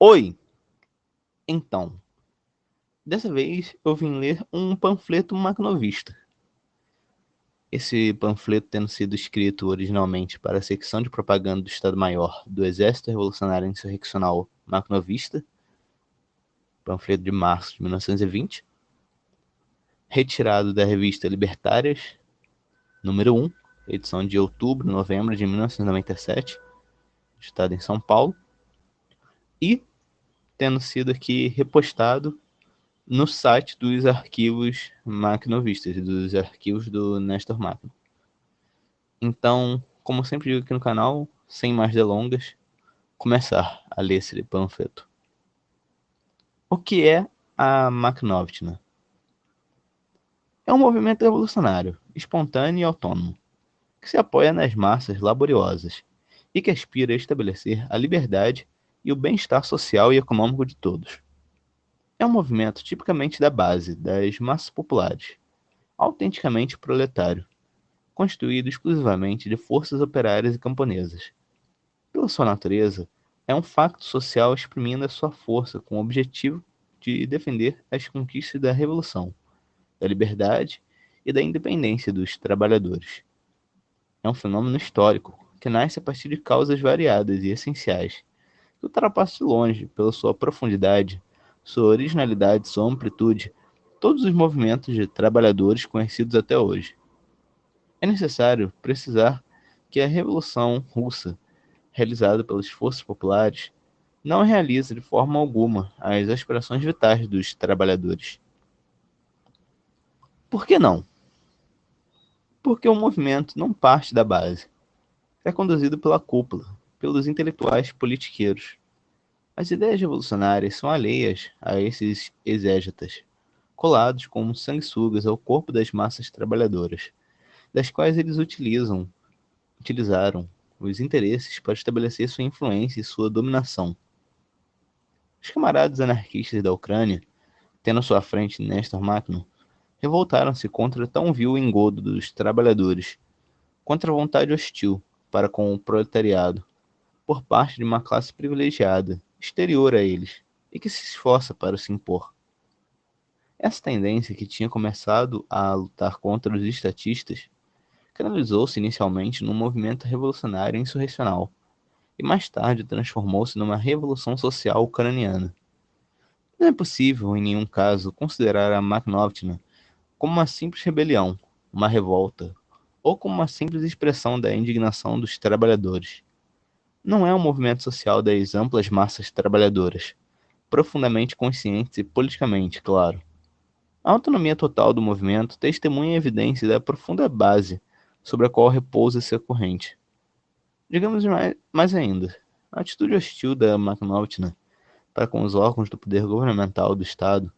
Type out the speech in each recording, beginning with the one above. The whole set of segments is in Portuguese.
Oi! Então, dessa vez eu vim ler um panfleto maquinovista. Esse panfleto tendo sido escrito originalmente para a secção de propaganda do Estado-Maior do Exército Revolucionário Insurreccional Maquinovista, panfleto de março de 1920, retirado da revista Libertárias, número 1, edição de outubro-novembro de 1997, editado em São Paulo, e tendo sido aqui repostado no site dos arquivos maquinovistas, dos arquivos do Nestor Maquino. Então, como eu sempre digo aqui no canal, sem mais delongas, começar a ler esse panfleto. O que é a Makhnovtina? É um movimento revolucionário, espontâneo e autônomo, que se apoia nas massas laboriosas e que aspira a estabelecer a liberdade e o bem-estar social e econômico de todos. É um movimento tipicamente da base, das massas populares, autenticamente proletário, constituído exclusivamente de forças operárias e camponesas. Pela sua natureza, é um facto social exprimindo a sua força com o objetivo de defender as conquistas da revolução, da liberdade e da independência dos trabalhadores. É um fenômeno histórico que nasce a partir de causas variadas e essenciais, que ultrapassa de longe, pela sua profundidade, sua originalidade, sua amplitude, todos os movimentos de trabalhadores conhecidos até hoje. É necessário precisar que a Revolução Russa, realizada pelas forças populares, não realiza de forma alguma as aspirações vitais dos trabalhadores. Por que não? Porque o movimento não parte da base. É conduzido pela cúpula, pelos intelectuais politiqueiros. As ideias revolucionárias são alheias a esses exégetas, colados como sanguessugas ao corpo das massas trabalhadoras, das quais eles utilizaram os interesses para estabelecer sua influência e sua dominação. Os camaradas anarquistas da Ucrânia, tendo à sua frente Néstor Makhno, revoltaram-se contra tão vil engodo dos trabalhadores, contra a vontade hostil para com o proletariado, por parte de uma classe privilegiada, exterior a eles, e que se esforça para se impor. Essa tendência, que tinha começado a lutar contra os estatistas, canalizou-se inicialmente num movimento revolucionário insurrecional, e mais tarde transformou-se numa revolução social ucraniana. Não é possível, em nenhum caso, considerar a Makhnovtina como uma simples rebelião, uma revolta, ou como uma simples expressão da indignação dos trabalhadores. Não é um movimento social das amplas massas trabalhadoras, profundamente conscientes e politicamente, claro. A autonomia total do movimento testemunha a evidência da profunda base sobre a qual repousa essa corrente. Digamos mais ainda, a atitude hostil da Makhnovtina para com os órgãos do poder governamental do Estado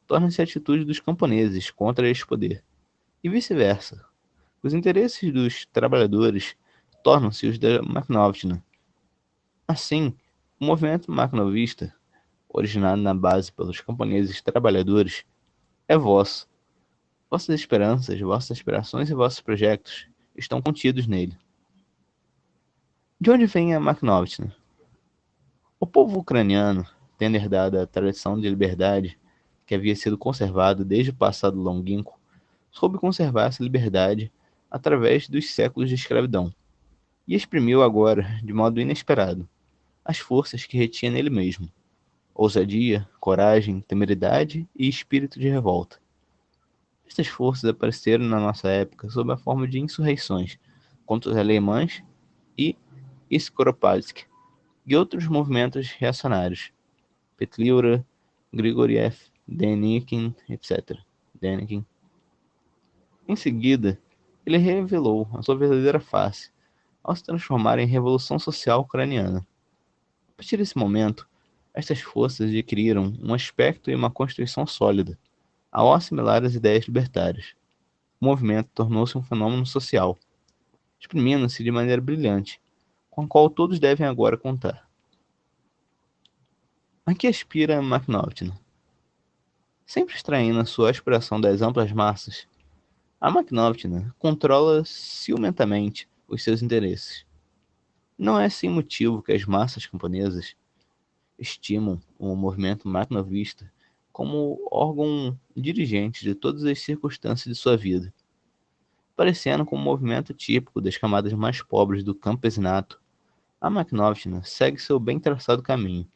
torna-se a atitude dos camponeses contra este poder, e vice-versa. Os interesses dos trabalhadores tornam-se os da Makhnovtina. Assim, o movimento makhnovista, originado na base pelos camponeses trabalhadores, é vosso. Vossas esperanças, vossas aspirações e vossos projetos estão contidos nele. De onde vem a Makhnovtina? O povo ucraniano, tendo herdado a tradição de liberdade que havia sido conservada desde o passado longínquo, soube conservar essa liberdade através dos séculos de escravidão, e exprimiu agora, de modo inesperado, as forças que retinha nele mesmo: ousadia, coragem, temeridade e espírito de revolta. Estas forças apareceram na nossa época sob a forma de insurreições contra os alemães e Skoropadsky e outros movimentos reacionários, Petliura, Grigoriev, Denikin, etc. Denikin. Em seguida, ele revelou a sua verdadeira face ao se transformar em Revolução Social Ucraniana. A partir desse momento, estas forças adquiriram um aspecto e uma constituição sólida, ao assimilar as ideias libertárias. O movimento tornou-se um fenômeno social, exprimindo-se de maneira brilhante, com a qual todos devem agora contar. A que aspira Makhnovtina? Sempre extraindo a sua aspiração das amplas massas, a Makhnovtina controla ciumentamente os seus interesses. Não é sem motivo que as massas camponesas, estimam o movimento maquinovista como órgão dirigente de todas as circunstâncias de sua vida, parecendo com um movimento típico das camadas mais pobres do campesinato. A Makhnovna segue seu bem traçado caminho,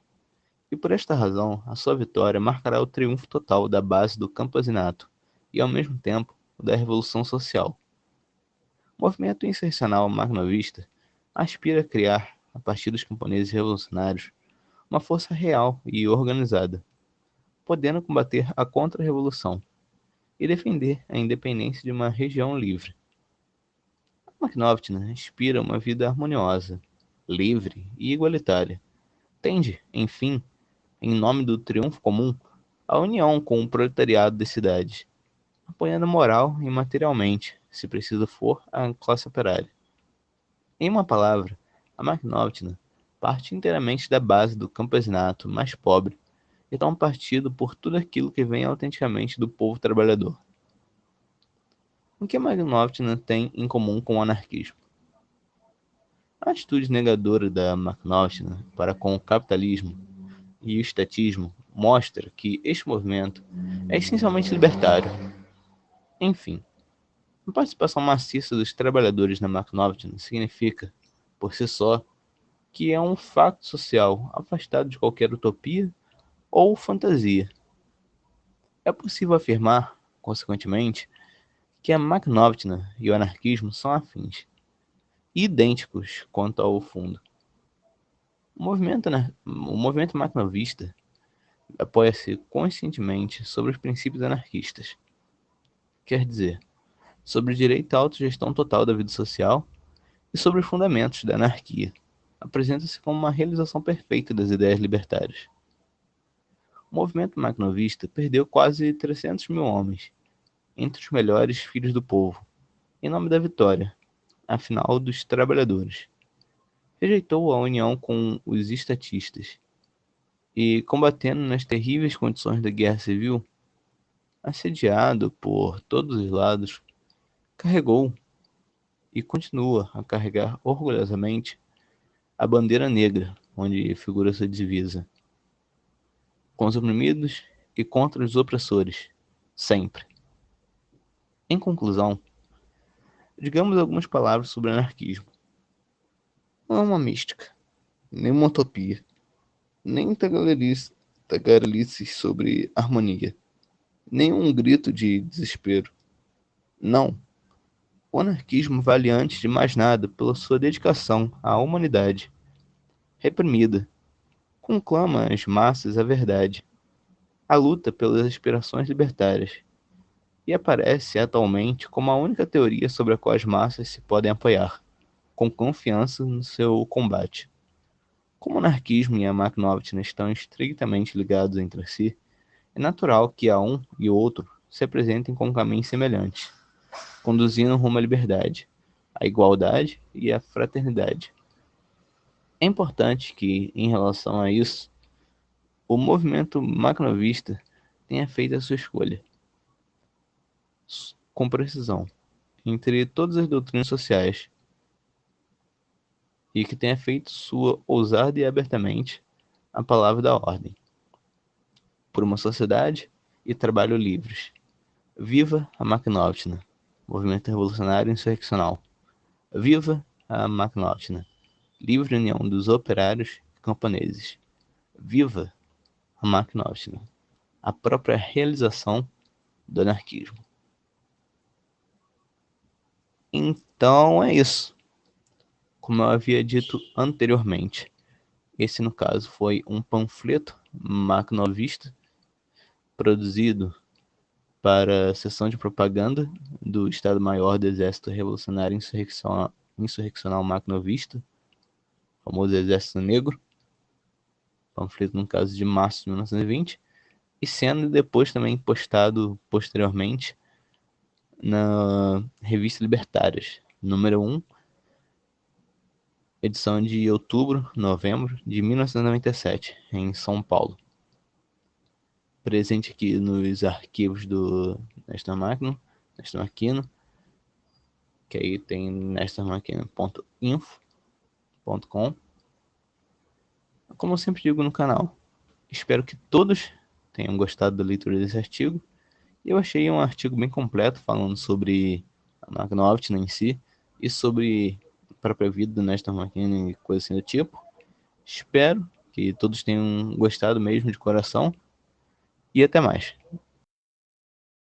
e por esta razão a sua vitória marcará o triunfo total da base do campesinato e, ao mesmo tempo, o da revolução social. O movimento insurrecional makhnovista aspira a criar, a partir dos camponeses revolucionários, uma força real e organizada, podendo combater a contra-revolução e defender a independência de uma região livre. A Makhnovna inspira uma vida harmoniosa, livre e igualitária. Tende, enfim, em nome do triunfo comum, a união com o proletariado das cidades, apoiando moral e materialmente, se preciso for, a classe operária. Em uma palavra, a Makhnovna parte inteiramente da base do campesinato mais pobre e toma partido por tudo aquilo que vem autenticamente do povo trabalhador. O que a Makhnovna tem em comum com o anarquismo? A atitude negadora da Makhnovna para com o capitalismo e o estatismo mostra que este movimento é essencialmente libertário. Enfim, a participação maciça dos trabalhadores na Makhnovna significa, por si só, que é um fato social afastado de qualquer utopia ou fantasia. É possível afirmar, consequentemente, que a Makhnovna e o anarquismo são afins, idênticos quanto ao fundo. O movimento makhnovista apoia-se conscientemente sobre os princípios anarquistas, quer dizer, sobre o direito à autogestão total da vida social e sobre os fundamentos da anarquia. Apresenta-se como uma realização perfeita das ideias libertárias. O movimento makhnovista perdeu quase 300 mil homens, entre os melhores filhos do povo, em nome da vitória, afinal dos trabalhadores. Rejeitou a união com os estatistas e, combatendo nas terríveis condições da guerra civil, assediado por todos os lados, carregou e continua a carregar orgulhosamente a bandeira negra, onde figura sua divisa, com os oprimidos e contra os opressores, sempre. Em conclusão, digamos algumas palavras sobre anarquismo. Não é uma mística, nem uma utopia, nem tagarelices sobre harmonia, nem um grito de desespero. Não. O anarquismo vale antes de mais nada pela sua dedicação à humanidade, reprimida, conclama as massas à verdade, a luta pelas aspirações libertárias, e aparece atualmente como a única teoria sobre a qual as massas se podem apoiar, com confiança no seu combate. Como o anarquismo e a Makhnovna estão estreitamente ligados entre si, é natural que a um e o outro se apresentem com caminhos semelhantes, conduzindo rumo à liberdade, à igualdade e à fraternidade. É importante que, em relação a isso, o movimento makhnovista tenha feito a sua escolha, com precisão, entre todas as doutrinas sociais, e que tenha feito sua ousada e abertamente a palavra da ordem, por uma sociedade e trabalho livres. Viva a Makhnovna, movimento revolucionário insurreccional. Viva a Makhnovna, livre união dos operários e camponeses. Viva a Makhnovna, a própria realização do anarquismo. Então é isso. Como eu havia dito anteriormente, esse no caso foi um panfleto makhnovista produzido para a seção de propaganda do Estado-Maior do Exército Revolucionário Insurreccional Makhnovista, famoso Exército Negro, panfleto no caso de março de 1920, e sendo depois também postado posteriormente na Revista Libertárias, número 1, edição de outubro, novembro de 1997, em São Paulo. Presente aqui nos arquivos do Nestor Maquino, que aí tem nestormaquino.info.com. como eu sempre digo no canal, espero que todos tenham gostado da leitura desse artigo. Eu achei um artigo bem completo falando sobre a máquina Optima em si e sobre a própria vida do Nestor McKinney e coisa assim do tipo. Espero que todos tenham gostado mesmo de coração e até mais.